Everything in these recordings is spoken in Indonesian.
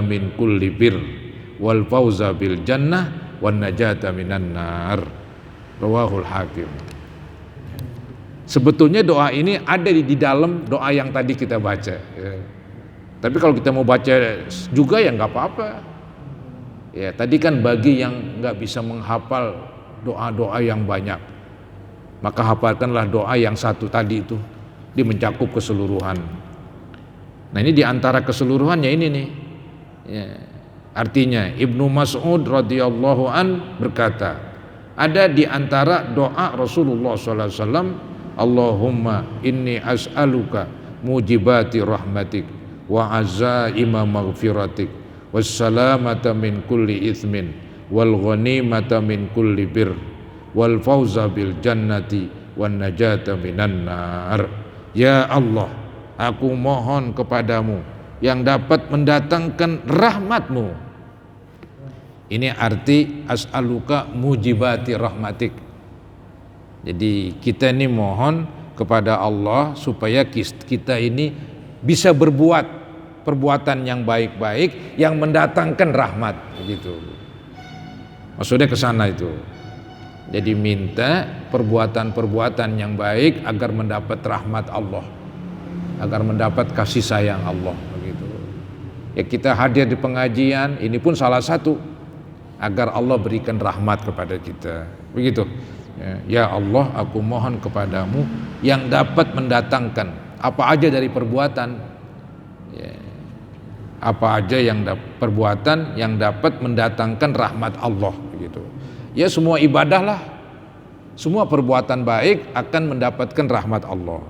min kulli bir wal fauza bil jannah wan najata minan nar. Rawahul Hakim. Sebetulnya doa ini ada di dalam doa yang tadi kita baca ya. Tapi kalau kita mau baca juga ya nggak apa-apa ya. Tadi kan bagi yang nggak bisa menghafal doa-doa yang banyak, maka hafalkanlah doa yang satu tadi itu, dia mencakup keseluruhan. Nah ini diantara keseluruhannya ini nih ya. Artinya Ibnu Mas'ud radhiyallahu an berkata, ada di antara doa Rasulullah SAW, Allahumma inni as'aluka mujibati rahmatik wa azaima maghfiratik wassalamata min kulli ithmin wal ghanimata min kulli bir wal fauza bil jannati wan najata minan nar. Ya Allah, aku mohon kepadamu yang dapat mendatangkan rahmatmu. Ini arti as'aluka mujibati rahmatik. Jadi kita ini mohon kepada Allah supaya kita ini bisa berbuat perbuatan yang baik-baik yang mendatangkan rahmat, begitu. Maksudnya ke sana itu. Jadi minta perbuatan-perbuatan yang baik agar mendapat rahmat Allah, agar mendapat kasih sayang Allah, begitu. Ya kita hadir di pengajian ini pun salah satu agar Allah berikan rahmat kepada kita, begitu. Ya Allah, aku mohon kepadamu yang dapat mendatangkan apa aja dari perbuatan ya, apa aja yang perbuatan yang dapat mendatangkan rahmat Allah, begitu. Ya semua ibadah lah, semua perbuatan baik akan mendapatkan rahmat Allah.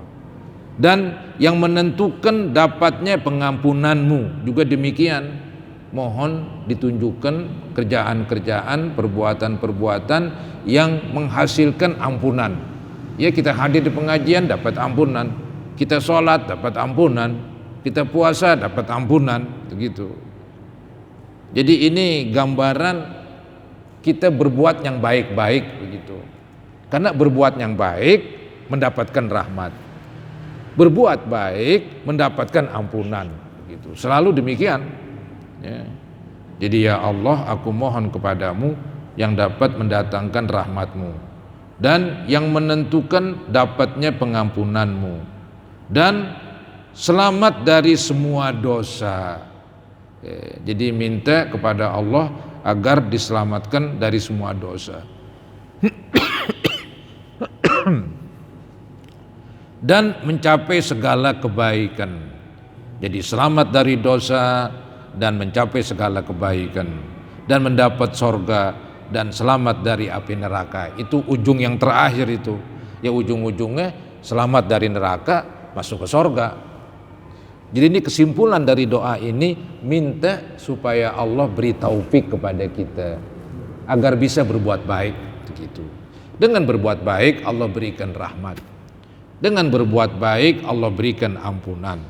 Dan yang menentukan dapatnya pengampunanmu juga demikian. Mohon ditunjukkan kerjaan-kerjaan, perbuatan-perbuatan yang menghasilkan ampunan. Ya kita hadir di pengajian dapat ampunan, kita sholat dapat ampunan, kita puasa dapat ampunan, begitu. Jadi ini gambaran kita berbuat yang baik-baik, begitu. Karena berbuat yang baik mendapatkan rahmat, berbuat baik mendapatkan ampunan, begitu. Selalu demikian. Ya. Jadi ya Allah, aku mohon kepadamu yang dapat mendatangkan rahmatmu dan yang menentukan dapatnya pengampunanmu dan selamat dari semua dosa. Ya. Jadi minta kepada Allah agar diselamatkan dari semua dosa dan mencapai segala kebaikan. Jadi selamat dari dosa dan mencapai segala kebaikan dan mendapat sorga dan selamat dari api neraka. Itu ujung yang terakhir itu. Ya ujung-ujungnya selamat dari neraka, masuk ke sorga. Jadi ini kesimpulan dari doa ini, minta supaya Allah beri taufik kepada kita agar bisa berbuat baik, begitu. Dengan berbuat baik Allah berikan rahmat. Dengan berbuat baik Allah berikan ampunan.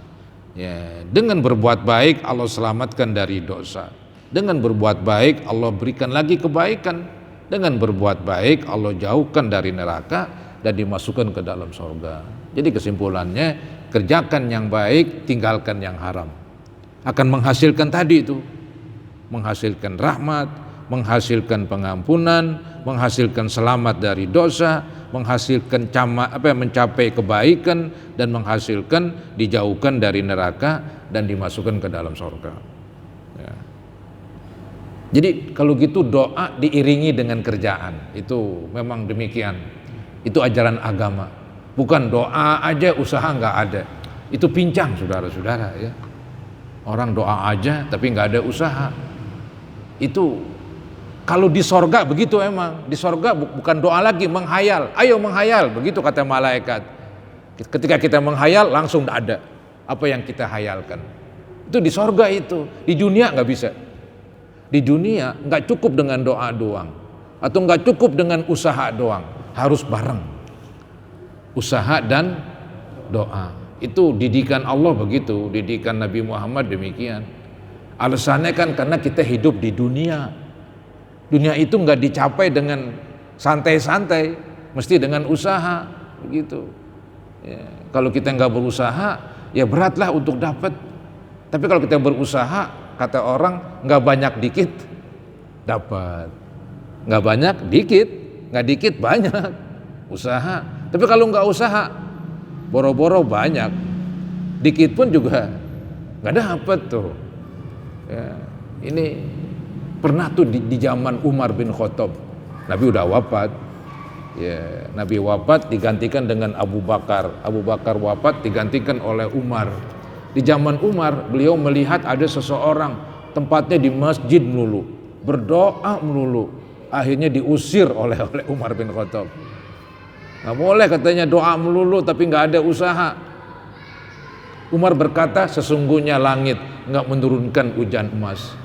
Ya, dengan berbuat baik Allah selamatkan dari dosa. Dengan berbuat baik Allah berikan lagi kebaikan. Dengan berbuat baik Allah jauhkan dari neraka dan dimasukkan ke dalam surga. Jadi kesimpulannya, kerjakan yang baik, tinggalkan yang haram. Akan menghasilkan tadi itu, menghasilkan rahmat, menghasilkan pengampunan, menghasilkan selamat dari dosa, menghasilkan mencapai kebaikan dan menghasilkan dijauhkan dari neraka dan dimasukkan ke dalam surga. Ya. Jadi kalau gitu doa diiringi dengan kerjaan, itu memang demikian. Itu ajaran agama. Bukan doa aja usaha nggak ada. Itu pincang saudara-saudara ya. Orang doa aja tapi nggak ada usaha. Itu kalau di sorga begitu emang. Di sorga bukan doa lagi, menghayal. Ayo menghayal, begitu kata malaikat. Ketika kita menghayal langsung ada apa yang kita hayalkan. Itu di sorga itu. Di dunia nggak bisa. Di dunia nggak cukup dengan doa doang. Atau nggak cukup dengan usaha doang. Harus bareng. Usaha dan doa. Itu didikan Allah begitu. Didikan Nabi Muhammad demikian. Alasannya kan karena kita hidup di dunia. Dunia itu nggak dicapai dengan santai-santai, mesti dengan usaha, begitu. Ya, kalau kita nggak berusaha, ya beratlah untuk dapat. Tapi kalau kita berusaha, kata orang nggak banyak dikit dapat, nggak banyak dikit, nggak dikit banyak. Usaha, tapi kalau nggak usaha boro-boro banyak, dikit pun juga nggak dapet tuh. Ya, ini pernah tuh di zaman Umar bin Khattab, Nabi udah wafat. Ya, Nabi wafat digantikan dengan Abu Bakar. Abu Bakar wafat digantikan oleh Umar. Di zaman Umar, beliau melihat ada seseorang tempatnya di masjid melulu, berdoa melulu. Akhirnya diusir oleh Umar bin Khattab. Nggak boleh katanya doa melulu tapi nggak ada usaha. Umar berkata, sesungguhnya langit nggak menurunkan hujan emas.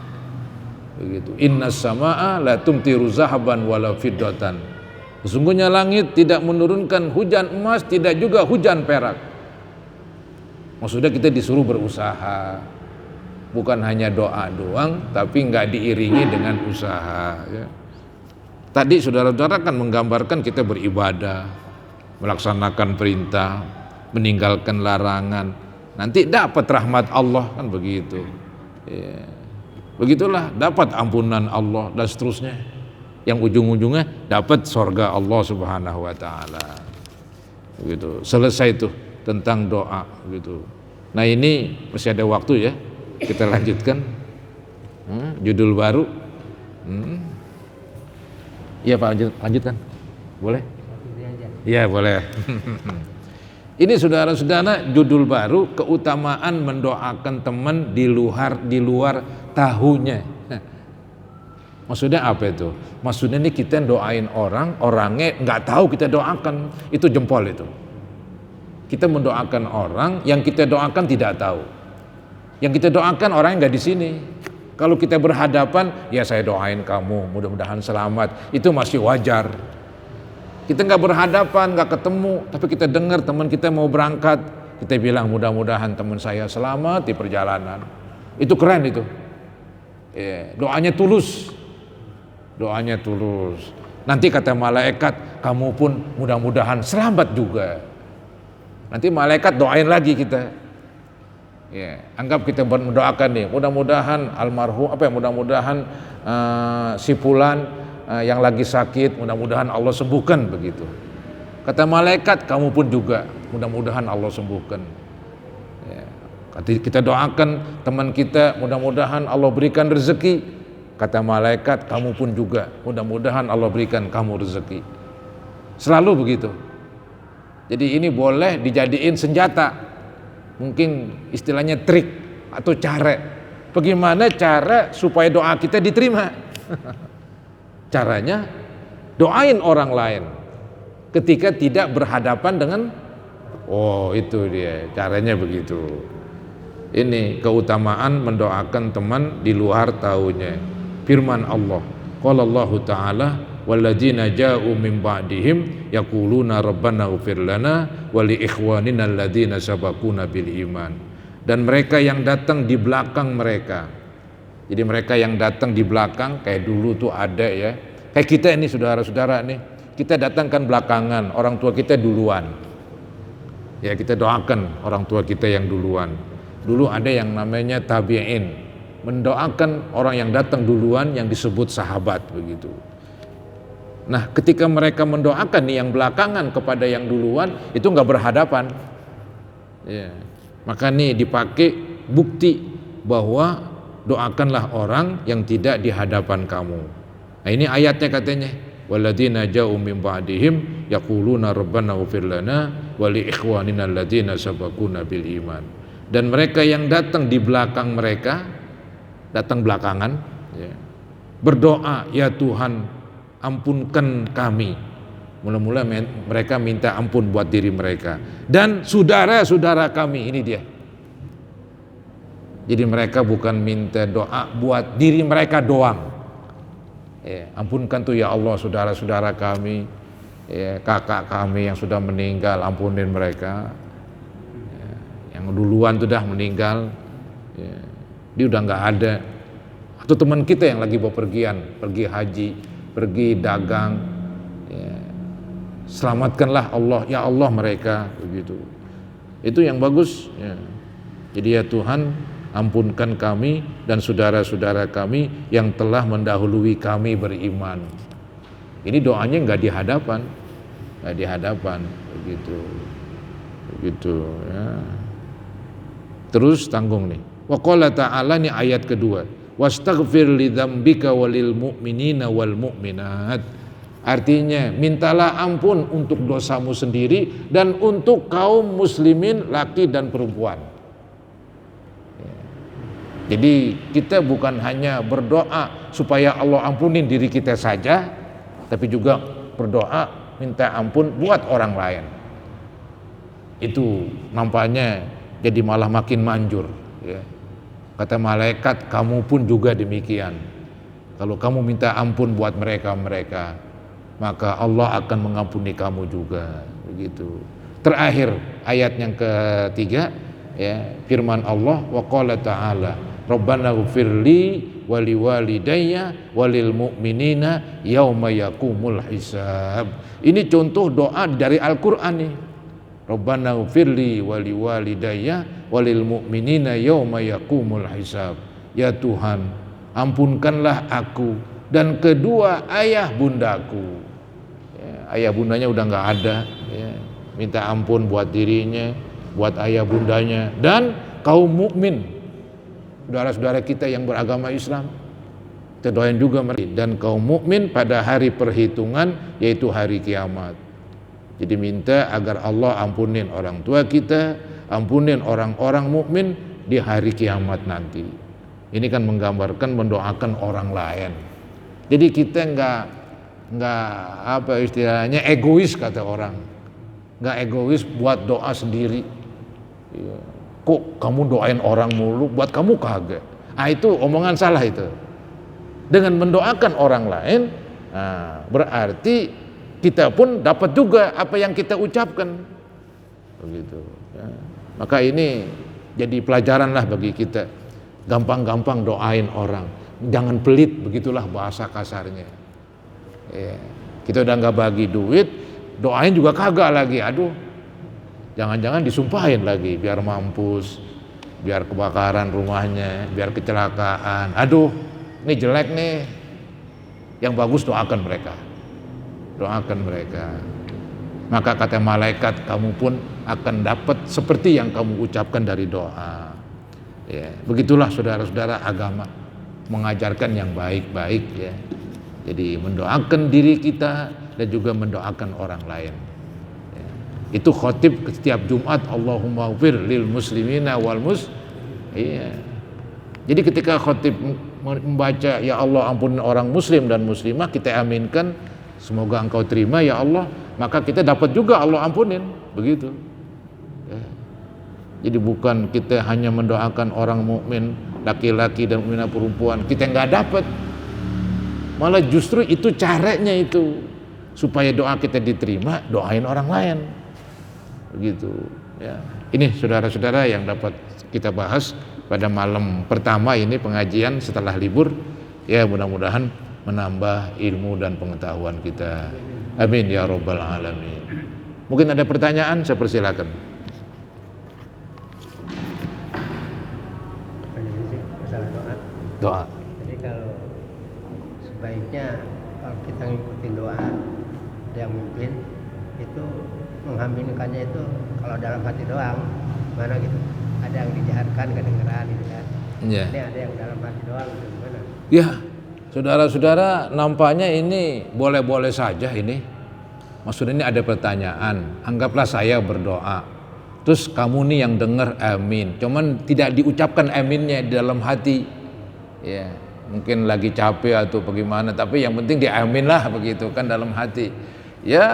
Begitu. Innas samaa la tumtiru zahaban wala fiddatan. Sesungguhnya langit tidak menurunkan hujan emas, tidak juga hujan perak. Maksudnya kita disuruh berusaha, bukan hanya doa doang, tapi nggak diiringi dengan usaha. Ya. Tadi saudara-saudara kan menggambarkan kita beribadah, melaksanakan perintah, meninggalkan larangan, nanti dapat rahmat Allah kan begitu. Ya. Begitulah dapat ampunan Allah dan seterusnya. Yang ujung-ujungnya dapat sorga Allah Subhanahu wa Ta'ala. Begitu. Selesai itu tentang doa gitu. Nah ini masih ada waktu ya, kita lanjutkan. Judul baru. Iya Pak, lanjutkan. Boleh? Iya boleh. Ini saudara-saudara judul baru, keutamaan mendoakan teman di luar tahunya. Maksudnya apa itu? Maksudnya ini kita doain orang, orangnya nggak tahu kita doakan, itu jempol itu. Kita mendoakan orang, yang kita doakan tidak tahu. Yang kita doakan orangnya nggak di sini. Kalau kita berhadapan, ya saya doain kamu, mudah-mudahan selamat. Itu masih wajar. Kita nggak berhadapan, nggak ketemu, tapi kita dengar teman kita mau berangkat, kita bilang mudah-mudahan teman saya selamat di perjalanan. Itu keren itu. Ya, doanya tulus. Doanya tulus. Nanti kata malaikat, kamu pun mudah-mudahan selamat juga. Nanti malaikat doain lagi kita. Ya, anggap kita mendoakan nih, mudah-mudahan almarhum mudah-mudahan si fulan yang lagi sakit, mudah-mudahan Allah sembuhkan begitu. Kata malaikat, kamu pun juga mudah-mudahan Allah sembuhkan. Ya, kita doakan teman kita, mudah-mudahan Allah berikan rezeki. Kata malaikat, kamu pun juga mudah-mudahan Allah berikan kamu rezeki. Selalu begitu. Jadi ini boleh dijadiin senjata. Mungkin istilahnya trik atau cara. Bagaimana cara supaya doa kita diterima? Caranya doain orang lain ketika tidak berhadapan dengan, itu dia caranya begitu. Ini keutamaan mendoakan teman di luar tahunya. Firman Allah, qala Allah Ta'ala, walladzina ja'u min ba'dihim yaquluna rabbana ighfir lana wa li ikhwanina alladzina sabaquna bil iman. Dan mereka yang datang di belakang mereka. Jadi mereka yang datang di belakang, kayak dulu tuh ada ya. Kayak kita ini saudara-saudara nih, kita datangkan belakangan, orang tua kita duluan. Ya kita doakan orang tua kita yang duluan. Dulu ada yang namanya tabi'in, mendoakan orang yang datang duluan yang disebut sahabat begitu. Nah ketika mereka mendoakan nih yang belakangan kepada yang duluan, itu nggak berhadapan. Ya. Maka nih dipakai bukti bahwa doakanlah orang yang tidak di hadapan kamu. Nah ini ayatnya katanya, walladzina ja'u min ba'dihim yaquluna rabbana ighfir lana wa li ikhwanina alladzina sabaquna bil iman. Dan mereka yang datang di belakang mereka, datang belakangan ya, berdoa, ya Tuhan ampunkan kami. Mula-mula mereka minta ampun buat diri mereka dan saudara-saudara kami. Ini dia. Jadi mereka bukan minta doa buat diri mereka doang ya, ampunkan tuh ya Allah saudara-saudara kami ya, kakak kami yang sudah meninggal, ampunin mereka ya, yang duluan tuh dah meninggal ya, dia udah nggak ada. Atau teman kita yang lagi bepergian, pergi haji, pergi dagang ya, selamatkanlah Allah, ya Allah mereka begitu. Itu yang bagus ya. Jadi ya Tuhan ampunkan kami dan saudara-saudara kami yang telah mendahului kami beriman. Ini doanya nggak di hadapan, begitu ya. Terus tanggung nih. Wa qala ta'ala, nih ayat kedua. Wastaghfir li dzambika walil mu'minina wal mu'minat. Artinya mintalah ampun untuk dosamu sendiri dan untuk kaum muslimin laki dan perempuan. Jadi kita bukan hanya berdoa supaya Allah ampunin diri kita saja, tapi juga berdoa minta ampun buat orang lain. Itu nampaknya jadi malah makin manjur ya. Kata malaikat, kamu pun juga demikian. Kalau kamu minta ampun buat mereka, maka Allah akan mengampuni kamu juga, begitu. Terakhir ayat yang ketiga ya, firman Allah, wa qala ta'ala Rabbana ghfirli wa liwalidayya walil mu'minina yauma yaqumul hisab. Ini contoh doa dari Al-Qur'an nih. Rabbana ghfirli wa liwalidayya walil mu'minina yauma yaqumul hisab. Ya Tuhan, ampunkanlah aku dan kedua ayah bundaku. Ya, ayah bundanya udah nggak ada ya. Minta ampun buat dirinya, buat ayah bundanya dan kaum mukmin, saudara-saudara kita yang beragama Islam. Kita doain juga mereka dan kaum mukmin pada hari perhitungan, yaitu hari kiamat. Jadi minta agar Allah ampunin orang tua kita, ampunin orang-orang mukmin di hari kiamat nanti. Ini kan menggambarkan mendoakan orang lain. Jadi kita nggak apa istilahnya egois, kata orang. Nggak egois buat doa sendiri. Kok kamu doain orang mulu, buat kamu kagak. Itu omongan salah itu. Dengan mendoakan orang lain, berarti kita pun dapat juga apa yang kita ucapkan, begitu. Ya. Maka ini jadi pelajaran lah bagi kita. Gampang-gampang doain orang, jangan pelit, begitulah bahasa kasarnya. Ya. Kita udah nggak bagi duit, doain juga kagak lagi. Aduh, jangan-jangan disumpahin lagi biar mampus, biar kebakaran rumahnya, biar kecelakaan. Aduh, ini jelek nih. Yang bagus doakan mereka. Maka kata malaikat, kamu pun akan dapat seperti yang kamu ucapkan dari doa. Ya, begitulah saudara-saudara, agama mengajarkan yang baik-baik ya. Jadi mendoakan diri kita dan juga mendoakan orang lain. Ya. Itu khotib setiap Jumat, Allahumma ghfir lil muslimina wal iya. Jadi ketika khotib membaca ya Allah ampunin orang muslim dan muslimah, kita aminkan semoga engkau terima ya Allah, maka kita dapat juga Allah ampunin, begitu ya. Jadi bukan kita hanya mendoakan orang mukmin laki-laki dan mukminah perempuan, kita nggak dapat, malah justru itu caranya itu supaya doa kita diterima, doain orang lain, begitu ya. Ini saudara-saudara yang dapat kita bahas pada malam pertama ini pengajian setelah libur ya, mudah-mudahan menambah ilmu dan pengetahuan kita. Amin ya rabbal alamin. Mungkin ada pertanyaan, saya persilakan. Masalah Doa. Jadi kalau sebaiknya kalau kita ngikutin doa yang mungkin itu menghamilkannya itu kalau dalam hati doang, mana gitu. Ada yang dijaharkan kedengeran gitu kan. Ya. Ini ada yang dalam hati doang gitu, gimana? Ya. Saudara-saudara, nampaknya ini boleh-boleh saja ini. Maksudnya ini ada pertanyaan. Anggaplah saya berdoa, terus kamu nih yang dengar amin, cuman tidak diucapkan aminnya di dalam hati. Ya, mungkin lagi capek atau bagaimana, tapi yang penting diamin lah begitu kan dalam hati. Ya,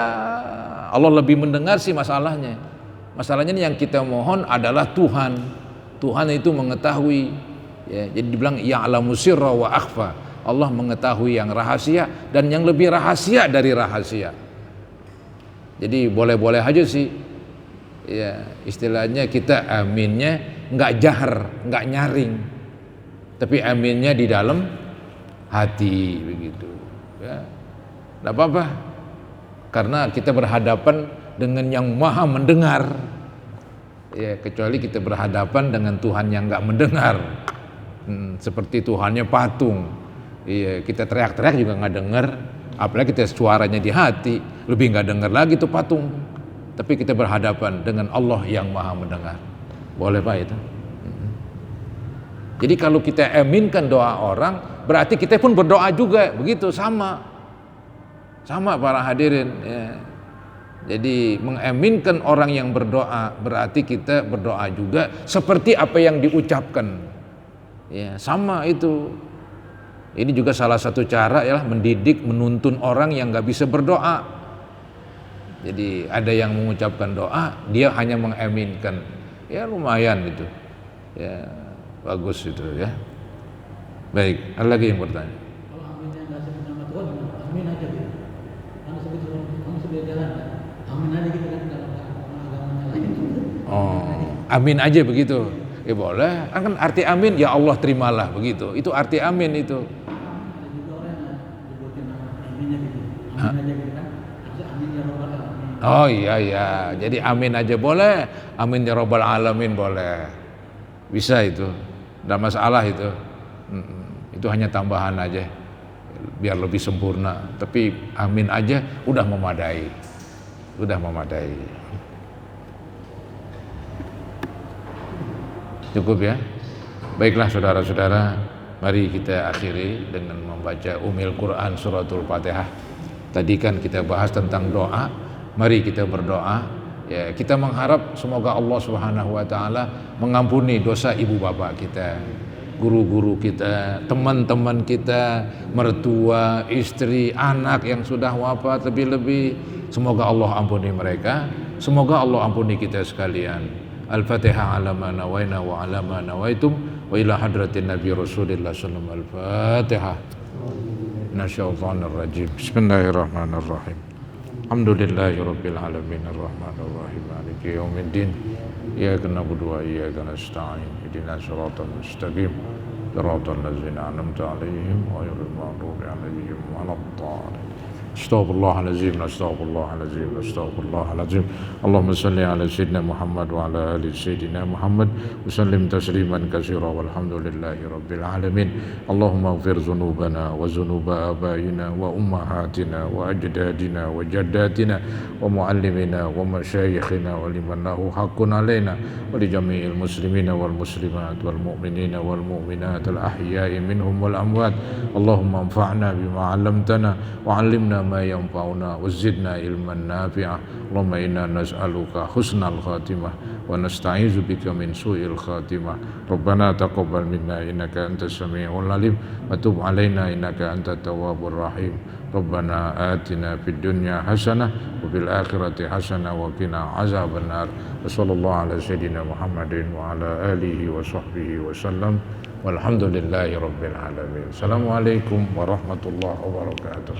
Allah lebih mendengar sih masalahnya. Masalahnya yang kita mohon adalah Tuhan. Tuhan itu mengetahui. Ya, jadi dibilang ya'lamu sirra wa akhfa. Allah mengetahui yang rahasia dan yang lebih rahasia dari rahasia. Jadi boleh-boleh aja sih. Ya, istilahnya kita aminnya nggak jahar, nggak nyaring, tapi aminnya di dalam hati begitu. Ya, nggak apa-apa, karena kita berhadapan dengan yang maha mendengar. Ya, kecuali kita berhadapan dengan Tuhan yang nggak mendengar, seperti Tuhannya patung. Iya, kita teriak-teriak juga nggak dengar, apalagi kita suaranya di hati, lebih nggak dengar lagi tuh patung. Tapi kita berhadapan dengan Allah yang maha mendengar. Boleh Pak itu? Jadi kalau kita aminkan doa orang, berarti kita pun berdoa juga, begitu, sama para hadirin. Ya. Jadi mengaminkan orang yang berdoa berarti kita berdoa juga seperti apa yang diucapkan. Ya, sama itu. Ini juga salah satu cara ya, mendidik, menuntun orang yang nggak bisa berdoa. Jadi ada yang mengucapkan doa, dia hanya mengaminkan. Ya lumayan itu. Ya bagus itu ya. Baik, ada lagi yang bertanya? Kalau aminnya nggak sebut nama Tuhan, amin aja gitu. Karena sebut jalan, amin aja gitu kan kalau agamanya lain. Oh, amin aja begitu. Ya boleh. Kan arti amin ya Allah terimalah begitu. Itu arti amin itu. Ada juga orang yang nyebutin nama aminnya gitu. Amin aja gitu kan. Maksudnya amin ya Rabbal alamin. Oh iya. Jadi amin aja boleh. Amin ya Rabbal alamin boleh. Bisa itu. Tidak masalah itu. Itu hanya tambahan aja. Biar lebih sempurna. Tapi amin aja udah memadai. Cukup ya. Baiklah saudara-saudara, mari kita akhiri dengan membaca Ummul Quran suratul Fatihah. Tadi kan kita bahas tentang doa, mari kita berdoa. Ya, kita mengharap semoga Allah Subhanahu wa taala mengampuni dosa ibu bapak kita, guru-guru kita, teman-teman kita, mertua, istri, anak yang sudah wafat lebih-lebih. Semoga Allah ampuni mereka, semoga Allah ampuni kita sekalian. Al-Fatihah ala ma nawaina wa ala ma nawaitum wa ila hadratin Nabi Rasulillah sallallahu alaihi wasallam. Al-Fatihah. Nasyaitonir rajim. Bismillahirrahmanirrahim. Alhamdulillahirabbil alamin arrahmanir rahim maliki yaumiddin. Iyyaka na'budu wa iyyaka nasta'in. Ihdinas siratal mustaqim. Siratal ladzina an'amta 'alaihim ghairil maghdubi 'alaihim waladdallin. Astaghfirullahaladzim, astaghfirullahaladzim, astaghfirullahaladzim. Allahumma salli ala Sayyidina Muhammad wa ala ali Sayyidina Muhammad wa sallim tasliman katsira walhamdulillahi rabbil alamin. Allahumma ighfir dzunubana wa dzunuba abaina wa ummahatina wa ajdadina wa jaddatina wa muallimina wa masyayikhina wa liman lahu haqqun alaina wa li jami'il muslimina wal muslimat wal mu'minina wal mu'minat al ahya'i minhum wal amwat. Allahumma anfa'na bima 'allamtana wa 'allimna ما ينفعنا وزدنا علما نافعا. اللهم إنا نسألك حسن الخاتمة ونستعيذ بك من سوء الخاتمة. ربنا تقبل منا إنك أنت السميع العليم وتب علينا إنك أنت التواب الرحيم. ربنا آتنا في الدنيا حسنة وفي الآخرة حسنة وقنا عذاب النار. وصلى الله على سيدنا محمد وعلى آله وصحبه وسلم walhamdulillahi rabbil alamin. Assalamualaikum warahmatullahi wabarakatuh.